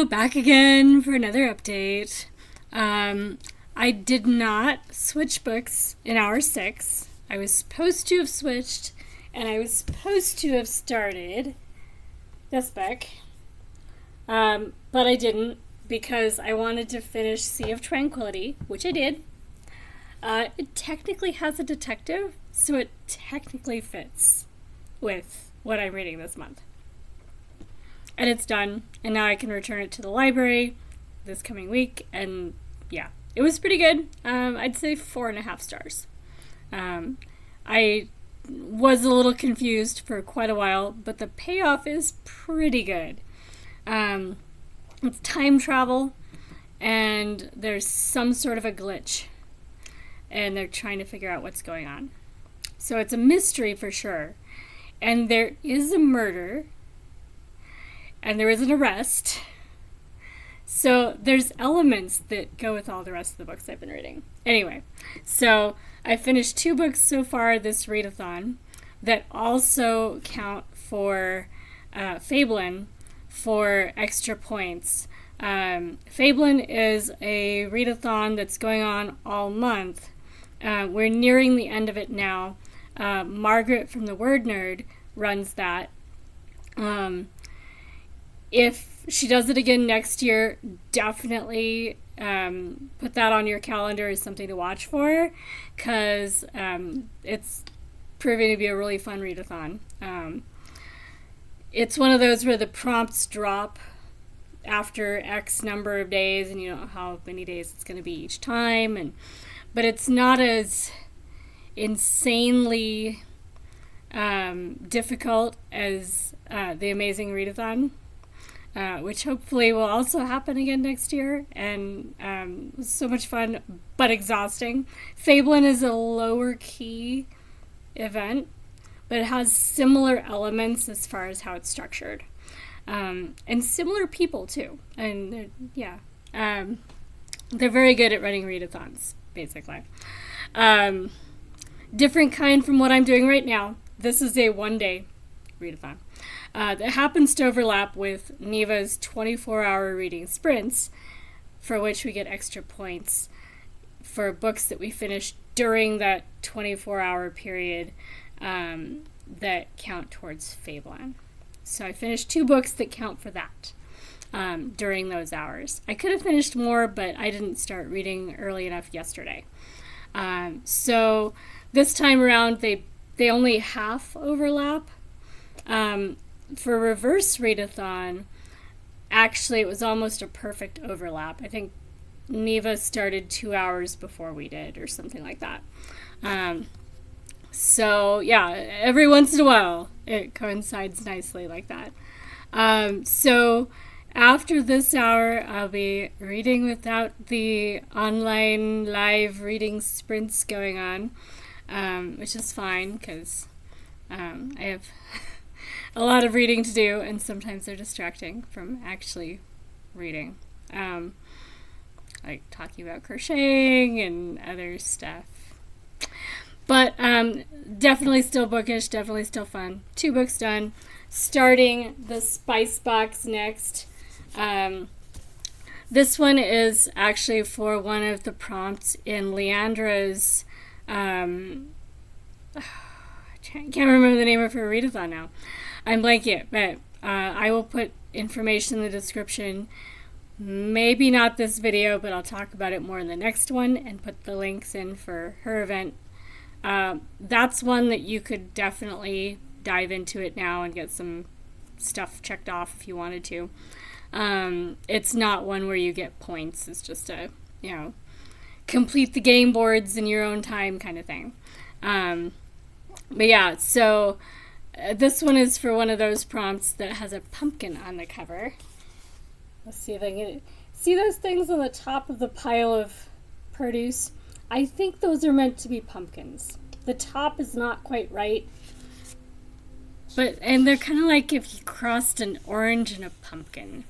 Hello, back again for another update. I did not switch books in hour 6. I was supposed to have switched, and I was supposed to have started this book, but I didn't because I wanted to finish Sea of Tranquility, which I did. It technically has a detective, so it technically fits with what I'm reading this month. And it's done, and now I can return it to the library this coming week, and yeah, it was pretty good. I'd say 4.5 stars. I was a little confused for quite a while, but the payoff is pretty good. It's time travel, and there's some sort of a glitch, and they're trying to figure out what's going on. So it's a mystery for sure, and there is a murder, and there is an arrest. So there's elements that go with all the rest of the books I've been reading. Anyway, so I finished 2 books so far this readathon that also count for Fabelin for extra points. Fabelin is a readathon that's going on all month. We're nearing the end of it now. Margaret from the Word Nerd runs that. If she does it again next year, definitely put that on your calendar as something to watch for, because it's proving to be a really fun readathon. It's one of those where the prompts drop after X number of days, and you don't know how many days it's going to be each time, but it's not as insanely difficult as the Amazing Readathon. Which hopefully will also happen again next year, and so much fun but exhausting. Fabelin is a lower key event, but it has similar elements as far as how it's structured, and similar people too. And they're very good at running readathons, basically. Different kind from what I'm doing right now. This is a 1-day readathon. That happens to overlap with Neva's 24-hour reading sprints, for which we get extra points for books that we finish during that 24-hour period that count towards Fabelin. So I finished 2 books that count for that during those hours. I could have finished more, but I didn't start reading early enough yesterday. So this time around, they only half overlap. For reverse readathon, actually it was almost a perfect overlap. I think Neva started 2 hours before we did, or something like that. So yeah, every once in a while it coincides nicely like that. So after this hour, I'll be reading without the online live reading sprints going on, which is fine because I have a lot of reading to do, and sometimes they're distracting from actually reading. Like talking about crocheting and other stuff. But definitely still bookish, definitely still fun. 2 books done. Starting the Spice Box next. This one is actually for one of the prompts in Leandra's I can't remember the name of her readathon now. I'm blanking it, but I will put information in the description. Maybe not this video, but I'll talk about it more in the next one and put the links in for her event. That's one that you could definitely dive into it now and get some stuff checked off if you wanted to. It's not one where you get points. It's just a, complete the game boards in your own time kind of thing. But yeah, so this one is for one of those prompts that has a pumpkin on the cover. Let's see if I can get it. See those things on the top of the pile of produce? I think those are meant to be pumpkins. The top is not quite right. And they're kind of like if you crossed an orange and a pumpkin.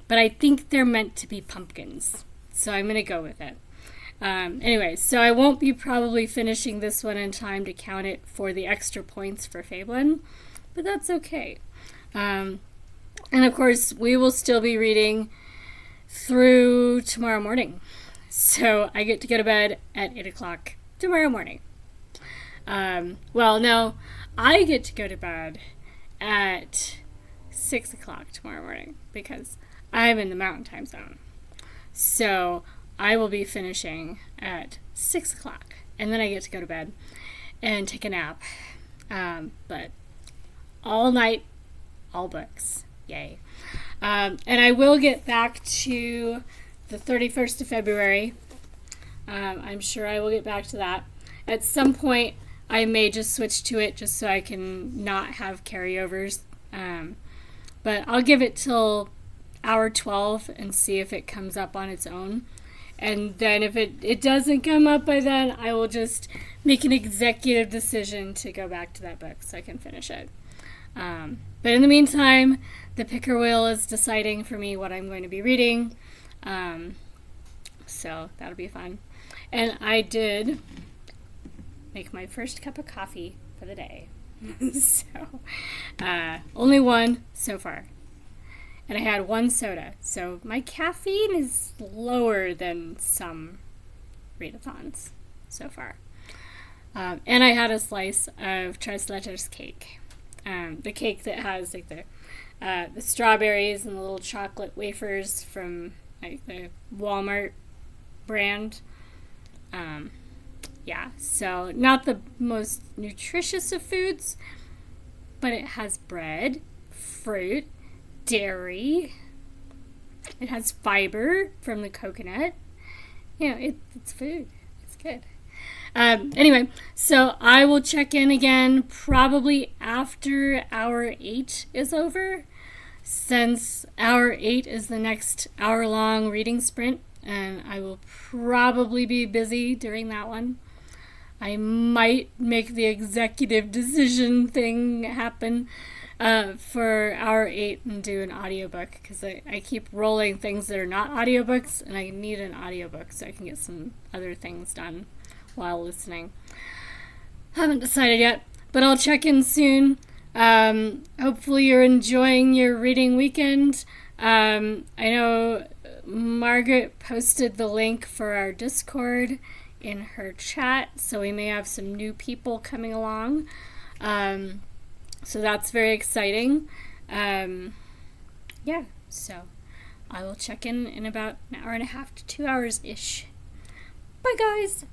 But I think they're meant to be pumpkins. So I'm going to go with it. Anyway, so I won't be probably finishing this one in time to count it for the extra points for Fabelin, but that's okay. And of course, we will still be reading through tomorrow morning. So I get to go to bed at 8 o'clock tomorrow morning. Well, no, I get to go to bed at 6 o'clock tomorrow morning because I'm in the mountain time zone. So I will be finishing at 6 o'clock, and then I get to go to bed and take a nap. But all night, all books. Yay. And I will get back to the 31st of February. I'm sure I will get back to that. At some point, I may just switch to it just so I can not have carryovers. But I'll give it till hour 12 and see if it comes up on its own. And then if it doesn't come up by then, I will just make an executive decision to go back to that book so I can finish it. But in the meantime, the picker wheel is deciding for me what I'm going to be reading. So that'll be fun. And I did make my first cup of coffee for the day. So only one so far. And I had one soda. So my caffeine is lower than some readathons so far. And I had a slice of Tres Leches cake. The cake that has like the strawberries and the little chocolate wafers from like the Walmart brand. Yeah, so not the most nutritious of foods, but it has bread, fruit, dairy. It has fiber from the coconut. You know, it's food. It's good. Anyway, so I will check in again probably after hour 8 is over, since hour 8 is the next hour-long reading sprint, and I will probably be busy during that one. I might make the executive decision thing happen for hour 8 and do an audiobook, because I keep rolling things that are not audiobooks, and I need an audiobook so I can get some other things done while listening. Haven't decided yet, but I'll check in soon. Hopefully you're enjoying your reading weekend. I know Margaret posted the link for our Discord in her chat, so we may have some new people coming along. So that's very exciting. Yeah, so I will check in about an hour and a half to 2 hours-ish. Bye, guys!